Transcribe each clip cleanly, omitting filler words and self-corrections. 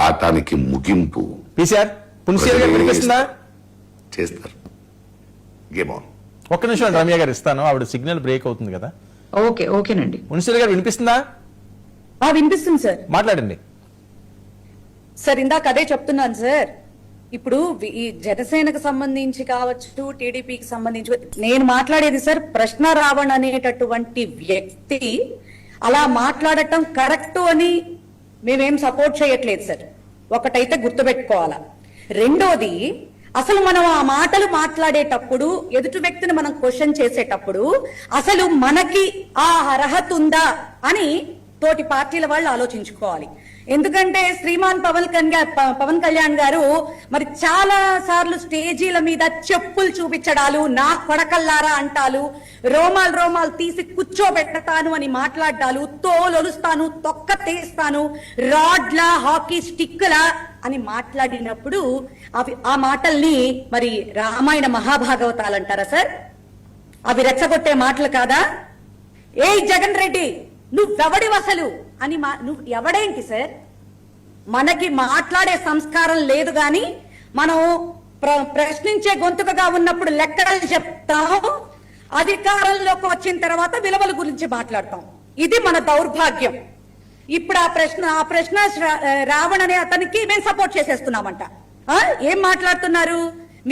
ఆటానికి ముగింపు చేస్తారు. Game on. ఒక్క నిమిషం రమ్య గారు ఇస్తాను, ఆవిడ సిగ్నల్ బ్రేక్ అవుతుంది కదా. ఓకేనండి. మున్సిపల్ గారు వినిపిస్తుందా? వినిపిస్తుంది సార్, మాట్లాడండి సార్. ఇందాక అదే చెప్తున్నాను సార్. ఇప్పుడు ఈ జనసేనకు సంబంధించి కావచ్చు, టీడీపీకి సంబంధించి నేను మాట్లాడేది సార్, ప్రశ్న రావణ్ అనేటటువంటి వ్యక్తి అలా మాట్లాడటం కరెక్ట్ అని మేమేం సపోర్ట్ చేయట్లేదు సార్. ఒకటైతే గుర్తుపెట్టుకోవాలా. రెండోది, అసలు మనం ఆ మాటలు మాట్లాడేటప్పుడు ఎదుటి వ్యక్తిని మనం క్వశ్చన్ చేసేటప్పుడు అసలు మనకి ఆ అర్హత ఉందా అని తోటి పార్టీల వాళ్ళు ఆలోచించుకోవాలి. ఎందుకంటే శ్రీమాన్ పవన్ కళ్యాణ్ గారు మరి చాలా సార్లు స్టేజీల మీద చెప్పులు చూపించడాలు, నా కొడకల్లారా అంటాలు, రోమాలు తీసి కూర్చోబెట్టతాను అని మాట్లాడాలు, తోలొలుస్తాను, తొక్క తీస్తాను, రాడ్లా, హాకీ స్టిక్లా అని మాట్లాడినప్పుడు ఆ మాటల్ని మరి రామాయణ మహాభాగవతాలు అంటారా సార్? అవి రెచ్చగొట్టే మాటలు కాదా? ఏ జగన్ రెడ్డి నువ్వెవడి అసలు అని నువ్వు ఎవడేంటి సార్? మనకి మాట్లాడే సంస్కారం లేదు గాని మనం ప్రశ్నించే గొంతుకగా ఉన్నప్పుడు లెక్కలు చెప్తాం, అధికారంలోకి వచ్చిన తర్వాత విలువల గురించి మాట్లాడతాం. ఇది మన దౌర్భాగ్యం. ఇప్పుడు ఆ ప్రశ్న రావణ్ అనే అతనికి మేము సపోర్ట్ చేసేస్తున్నామంట. ఏం మాట్లాడుతున్నారు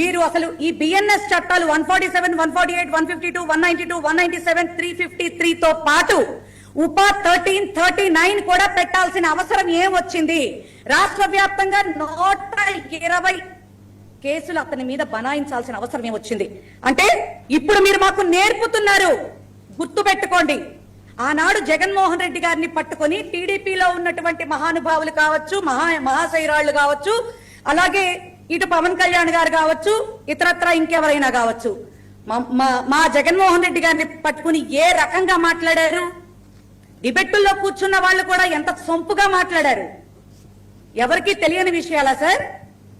మీరు? అసలు ఈ బిఎన్ఎస్ చట్టాలు 147, 148, 152, 192, 197, 353 తో పాటు ఉపా 1339 కూడా పెట్టాల్సిన అవసరం ఏం వచ్చింది? రాష్ట్ర వ్యాప్తంగా 120 కేసులు అతని మీద బనాయించాల్సిన అవసరం ఏం వచ్చింది? అంటే ఇప్పుడు మీరు మాకు నేర్పుతున్నారు. గుర్తు పెట్టుకోండి, ఆనాడు జగన్మోహన్ రెడ్డి గారిని పట్టుకొని టీడీపీలో ఉన్నటువంటి మహానుభావులు కావచ్చు, మహాశైరాళ్లు కావచ్చు, అలాగే ఇటు పవన్ కళ్యాణ్ గారు కావచ్చు, ఇతరత్ర ఇంకెవరైనా కావచ్చు, మా జగన్మోహన్ రెడ్డి గారిని పట్టుకుని ఏ రకంగా మాట్లాడారు? డిబెట్టుల్లో కూర్చున్న వాళ్ళు కూడా ఎంత సొంపుగా మాట్లాడారు. ఎవరికి తెలియని విషయాలా సార్?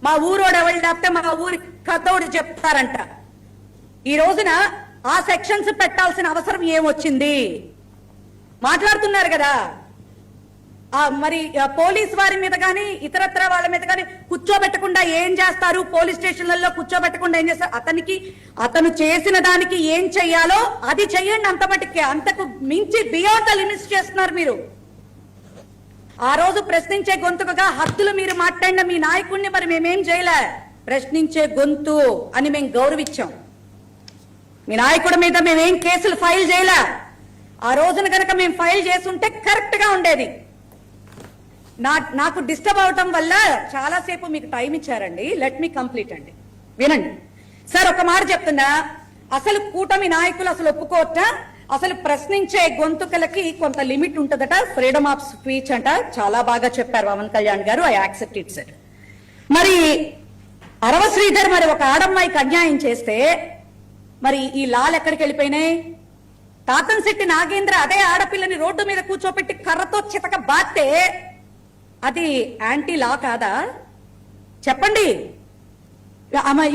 మా ఊరోడు ఎవరు లేకపోతే మా ఊరి కథోడు చెప్తారంట. ఈ రోజున ఆ సెక్షన్స్ పెట్టాల్సిన అవసరం ఏమొచ్చింది? మాట్లాడుతున్నారు కదా. మరి పోలీస్ వారి మీద కానీ ఇతరత్ర వాళ్ళ మీద కానీ కూర్చోబెట్టకుండా ఏం చేస్తారు? పోలీస్ స్టేషన్లలో కూర్చోబెట్టకుండా ఏం చేస్తారు? అతను చేసిన దానికి ఏం చెయ్యాలో అది చెయ్యండి. అంత మటుకే, అంతకు మించి బియాండ్ ద లిమిట్స్ చేస్తున్నారు మీరు. ఆ రోజు ప్రశ్నించే గొంతుకగా హద్దులు మీరు మాట్లాడిన మీ నాయకుడిని మరి మేమేం చేయలే. ప్రశ్నించే గొంతు అని మేము గౌరవించాం. మీ నాయకుడి మీద మేమేం కేసులు ఫైల్ చేయలే. ఆ రోజున కనుక మేము ఫైల్ చేస్తుంటే కరెక్ట్ గా ఉండేది. నాకు డిస్టర్బ్ అవటం వల్ల చాలాసేపు మీకు టైం ఇచ్చారండి. లెట్ మీ కంప్లీట్ అండి, వినండి సార్. ఒక మాట చెప్తున్నా, అసలు కూటమి నాయకులు అసలు ఒప్పుకోవట. అసలు ప్రశ్నించే గొంతుకలకి కొంత లిమిట్ ఉంటుందట, ఫ్రీడమ్ ఆఫ్ స్పీచ్ అంట. చాలా బాగా చెప్పారు పవన్ కళ్యాణ్ గారు, ఐ యాక్సెప్ట్ ఇట్ సార్. మరి అరవ శ్రీధర్ మరి ఒక ఆడమ్మాయికి అన్యాయం చేస్తే మరి ఈ లాలు ఎక్కడికి వెళ్ళిపోయినాయి? తాతంశెట్టి నాగేంద్ర అదే ఆడపిల్లని రోడ్డు మీద కూర్చోపెట్టి కర్రతో చితక బాస్తే అది యాంటీ లా కాదా? చెప్పండి.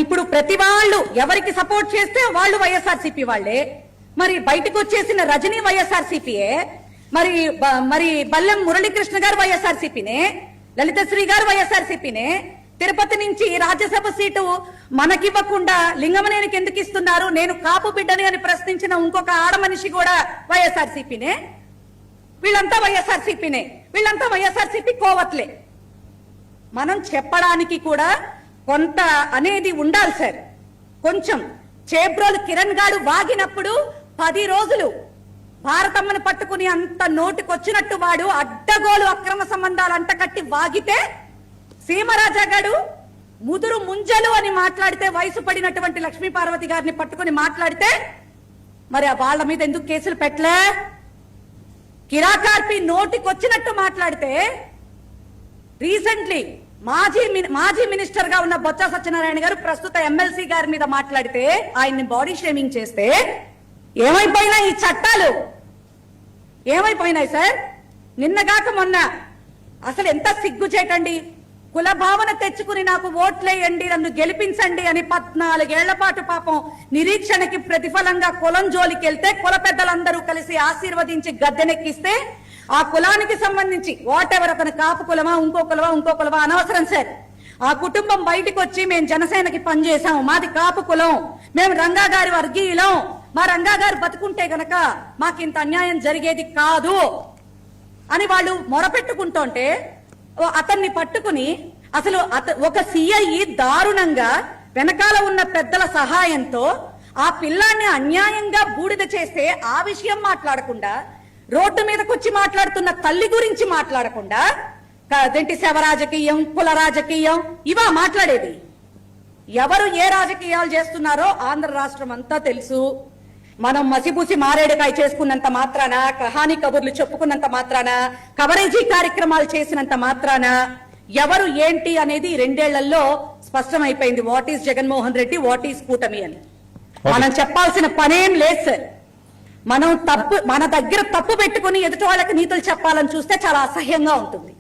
ఇప్పుడు ప్రతి వాళ్ళు ఎవరికి సపోర్ట్ చేస్తే వాళ్ళు వైఎస్ఆర్సీపీ వాళ్లే. మరి బయటకు వచ్చేసిన రజనీ వైఎస్ఆర్సీపీయే, మరి బల్లెం మురళీకృష్ణ గారు వైఎస్ఆర్సీపీనే, లలితశ్రీ గారు వైఎస్ఆర్సీపీనే. తిరుపతి నుంచి రాజ్యసభ సీటు మనకివ్వకుండా లింగమనేనికి ఎందుకు ఇస్తున్నారు? నేను కాపు బిడ్డని అని ప్రశ్నించిన ఇంకొక ఆడ మనిషి కూడా వైఎస్ఆర్సీపీనే. వీళ్ళంతా వైఎస్ఆర్సీపీనే, వీళ్ళంతా వైఎస్ఆర్సీపీ కోవట్లే. మనం చెప్పడానికి కూడా కొంత అనేది ఉండాలి సార్. కొంచెం చేబ్రోలు కిరణ్ గాడు వాగినప్పుడు 10 రోజులు భారతమ్మను పట్టుకుని అంత నోటికొచ్చినట్టు వాడు అడ్డగోలు అక్రమ సంబంధాలు అంటకట్టి వాగితే, సీమరాజా గారు ముదురు ముంజలు అని మాట్లాడితే, వయసు పడినటువంటి లక్ష్మీ పార్వతి గారిని పట్టుకుని మాట్లాడితే మరి వాళ్ళ మీద ఎందుకు కేసులు పెట్టలే? కిరాకార్పి నోటికొచ్చినట్టు మాట్లాడితే, రీసెంట్లీ మాజీ మినిస్టర్ గా ఉన్న బొత్స సత్యనారాయణ గారు ప్రస్తుత ఎమ్మెల్సీ గారి మీద మాట్లాడితే, ఆయన్ని బాడీ షేమింగ్ చేస్తే ఏమైపోయినాయి ఈ చట్టాలు? ఏమైపోయినాయి సార్? నిన్నగాక మొన్న అసలు ఎంత సిగ్గుచేటండి. కుల భావన తెచ్చుకుని నాకు ఓట్లేయండి, నన్ను గెలిపించండి అని 14 ఏళ్ల పాటు పాపం నిరీక్షణకి ప్రతిఫలంగా కులం జోలికి వెళ్తే కుల పెద్దలందరూ కలిసి ఆశీర్వదించి గద్దెనెక్కిస్తే ఆ కులానికి సంబంధించి వాట్ ఎవర్, అతను కాపు కులమా ఇంకో కులమా అనవసరం సార్. ఆ కుటుంబం బయటకు వచ్చి మేము జనసేనకి పనిచేసాం, మాది కాపు కులం, మేము రంగా గారి వర్గీయులం, మా రంగా గారు బతుకుంటే గనక మాకింత అన్యాయం జరిగేది కాదు అని వాళ్ళు మొరపెట్టుకుంటుంటే అతన్ని పట్టుకుని అసలు ఒక సిఐ దారుణంగా వెనకాల ఉన్న పెద్దల సహాయంతో ఆ పిల్లాన్ని అన్యాయంగా బూడిద చేస్తే ఆ విషయం మాట్లాడకుండా, రోడ్డు మీదకి వచ్చి మాట్లాడుతున్న తల్లి గురించి మాట్లాడకుండా అదేంటి శవ రాజకీయం, కుల రాజకీయం ఇవా మాట్లాడేది? ఎవరు ఏ రాజకీయాలు చేస్తున్నారో ఆంధ్ర రాష్ట్రం అంతా తెలుసు. మనం మసిపూసి మారేడుకాయ చేసుకున్నంత మాత్రాన, కహానీ కబుర్లు చెప్పుకున్నంత మాత్రాన, కవరేజీ కార్యక్రమాలు చేసినంత మాత్రాన ఎవరు ఏంటి అనేది 2 ఏళ్లలో స్పష్టమైపోయింది. What is Jaganmohan Reddy, what is కూటమి అని మనం చెప్పాల్సిన పనేం లేదు సార్. మన దగ్గర తప్పు పెట్టుకుని ఎదుటి వాళ్ళకి నీతులు చెప్పాలని చూస్తే చాలా అసహ్యంగా ఉంటుంది.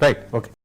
Right, okay.